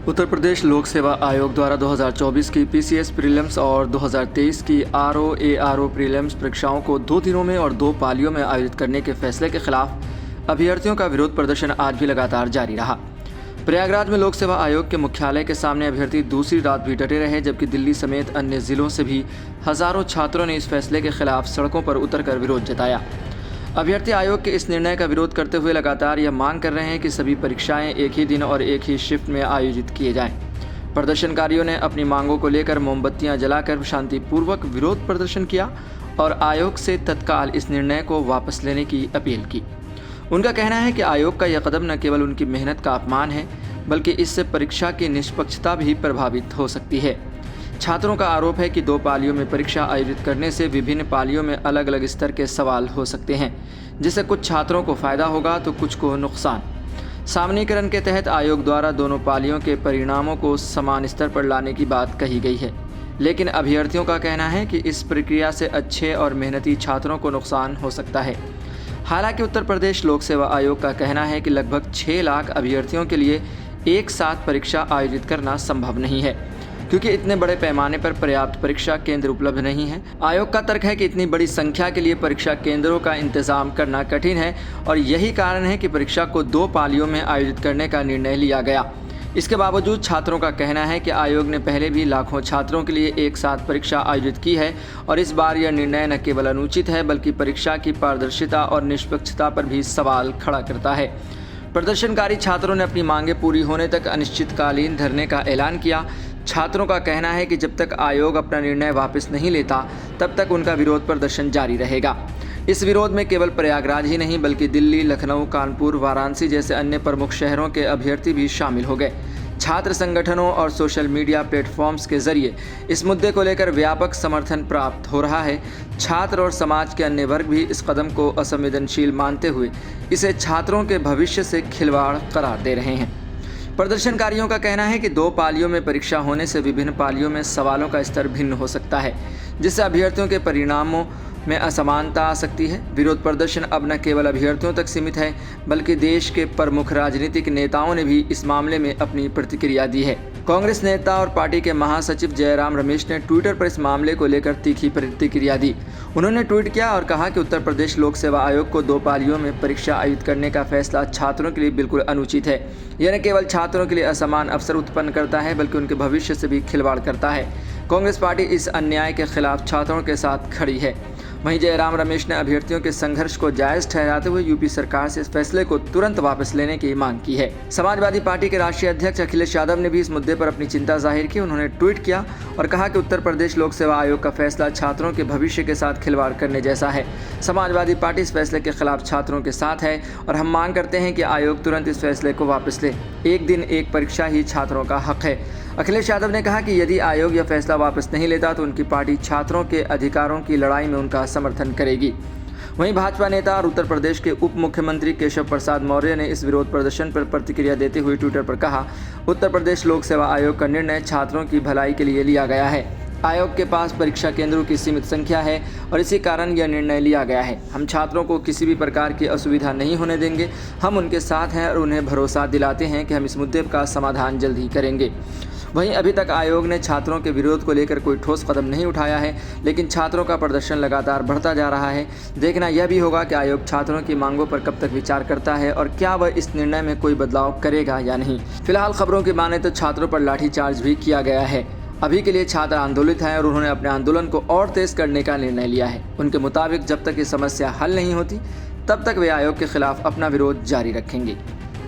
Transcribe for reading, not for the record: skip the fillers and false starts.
उत्तर प्रदेश लोक सेवा आयोग द्वारा 2024 की पीसीएस प्रीलिम्स और 2023 की आरओ प्रीलिम्स परीक्षाओं को 2 दिनों में और 2 पालियों में आयोजित करने के फैसले के खिलाफ अभ्यर्थियों का विरोध प्रदर्शन आज भी लगातार जारी रहा। प्रयागराज में लोक सेवा आयोग के मुख्यालय के सामने अभ्यर्थी दूसरी रात भी डटे रहे, जबकि दिल्ली समेत अन्य जिलों से भी हजारों छात्रों ने इस फैसले के खिलाफ सड़कों पर उतरकर विरोध जताया। अभ्यर्थी आयोग के इस निर्णय का विरोध करते हुए लगातार यह मांग कर रहे हैं कि सभी परीक्षाएं एक ही दिन और एक ही शिफ्ट में आयोजित किए जाएं। प्रदर्शनकारियों ने अपनी मांगों को लेकर मोमबत्तियां जलाकर शांतिपूर्वक विरोध प्रदर्शन किया और आयोग से तत्काल इस निर्णय को वापस लेने की अपील की। उनका कहना है कि आयोग का यह कदम न केवल उनकी मेहनत का अपमान है, बल्कि इससे परीक्षा की निष्पक्षता भी प्रभावित हो सकती है। छात्रों का आरोप है कि 2 पालियों में परीक्षा आयोजित करने से विभिन्न पालियों में अलग अलग स्तर के सवाल हो सकते हैं, जिससे कुछ छात्रों को फायदा होगा तो कुछ को नुकसान। सामान्यीकरण के तहत आयोग द्वारा दोनों पालियों के परिणामों को समान स्तर पर लाने की बात कही गई है, लेकिन अभ्यर्थियों का कहना है कि इस प्रक्रिया से अच्छे और मेहनती छात्रों को नुकसान हो सकता है। हालांकि उत्तर प्रदेश लोक सेवा आयोग का कहना है कि लगभग 6 लाख अभ्यर्थियों के लिए एक साथ परीक्षा आयोजित करना संभव नहीं है, क्योंकि इतने बड़े पैमाने पर पर्याप्त परीक्षा केंद्र उपलब्ध नहीं है। आयोग का तर्क है कि इतनी बड़ी संख्या के लिए परीक्षा केंद्रों का इंतजाम करना कठिन है और यही कारण है कि परीक्षा को 2 पालियों में आयोजित करने का निर्णय लिया गया। इसके बावजूद छात्रों का कहना है कि आयोग ने पहले भी लाखों छात्रों के लिए एक साथ परीक्षा आयोजित की है और इस बार यह निर्णय न केवल अनुचित है, बल्कि परीक्षा की पारदर्शिता और निष्पक्षता पर भी सवाल खड़ा करता है। प्रदर्शनकारी छात्रों ने अपनी मांगें पूरी होने तक अनिश्चितकालीन धरने का ऐलान किया। छात्रों का कहना है कि जब तक आयोग अपना निर्णय वापस नहीं लेता, तब तक उनका विरोध प्रदर्शन जारी रहेगा। इस विरोध में केवल प्रयागराज ही नहीं, बल्कि दिल्ली, लखनऊ, कानपुर, वाराणसी जैसे अन्य प्रमुख शहरों के अभ्यर्थी भी शामिल हो गए। छात्र संगठनों और सोशल मीडिया प्लेटफॉर्म्स के जरिए इस मुद्दे को लेकर व्यापक समर्थन प्राप्त हो रहा है। छात्र और समाज के अन्य वर्ग भी इस कदम को असंवेदनशील मानते हुए इसे छात्रों के भविष्य से खिलवाड़ करार दे रहे हैं। प्रदर्शनकारियों का कहना है कि 2 पालियों में परीक्षा होने से विभिन्न पालियों में सवालों का स्तर भिन्न हो सकता है, जिससे अभ्यर्थियों के परिणामों में असमानता आ सकती है। विरोध प्रदर्शन अब न केवल अभ्यर्थियों तक सीमित है, बल्कि देश के प्रमुख राजनीतिक नेताओं ने भी इस मामले में अपनी प्रतिक्रिया दी है। कांग्रेस नेता और पार्टी के महासचिव जयराम रमेश ने ट्विटर पर इस मामले को लेकर तीखी प्रतिक्रिया दी। उन्होंने ट्वीट किया और कहा कि उत्तर प्रदेश लोक सेवा आयोग को 2 पालियों में परीक्षा आयोजित करने का फैसला छात्रों के लिए बिल्कुल अनुचित है। यह न केवल छात्रों के लिए असमान अवसर उत्पन्न करता है, बल्कि उनके भविष्य से भी खिलवाड़ करता है। कांग्रेस पार्टी इस अन्याय के खिलाफ छात्रों के साथ खड़ी है। वहीं जयराम रमेश ने अभ्यर्थियों के संघर्ष को जायज ठहराते हुए यूपी सरकार से इस फैसले को तुरंत वापस लेने की मांग की है। समाजवादी पार्टी के राष्ट्रीय अध्यक्ष अखिलेश यादव ने भी इस मुद्दे पर अपनी चिंता जाहिर की। उन्होंने ट्वीट किया और कहा कि उत्तर प्रदेश लोक सेवा आयोग का फैसला छात्रों के भविष्य के साथ खिलवाड़ करने जैसा है। समाजवादी पार्टी इस फैसले के खिलाफ छात्रों के साथ है और हम मांग करते हैं कि आयोग तुरंत इस फैसले को वापस ले। एक दिन एक परीक्षा ही छात्रों का हक है। अखिलेश यादव ने कहा कि यदि आयोग यह फैसला वापस नहीं लेता तो उनकी पार्टी छात्रों के अधिकारों की लड़ाई में उनका समर्थन करेगी। वहीं भाजपा नेता और उत्तर प्रदेश के उप मुख्यमंत्री केशव प्रसाद मौर्य ने इस विरोध प्रदर्शन पर प्रतिक्रिया देते हुए ट्विटर पर कहा, उत्तर प्रदेश लोक सेवा आयोग का निर्णय छात्रों की भलाई के लिए लिया गया है। आयोग के पास परीक्षा केंद्रों की सीमित संख्या है और इसी कारण यह निर्णय लिया गया है। हम छात्रों को किसी भी प्रकार की असुविधा नहीं होने देंगे। हम उनके साथ हैं और उन्हें भरोसा दिलाते हैं कि हम इस मुद्दे का समाधान जल्द ही करेंगे। वहीं अभी तक आयोग ने छात्रों के विरोध को लेकर कोई ठोस कदम नहीं उठाया है, लेकिन छात्रों का प्रदर्शन लगातार बढ़ता जा रहा है। देखना यह भी होगा कि आयोग छात्रों की मांगों पर कब तक विचार करता है और क्या वह इस निर्णय में कोई बदलाव करेगा या नहीं। फिलहाल खबरों की माने तो छात्रों पर लाठीचार्ज भी किया गया है। अभी के लिए छात्र आंदोलित हैं और उन्होंने अपने आंदोलन को और तेज करने का निर्णय लिया है। उनके मुताबिक जब तक ये समस्या हल नहीं होती, तब तक वे आयोग के खिलाफ अपना विरोध जारी रखेंगे।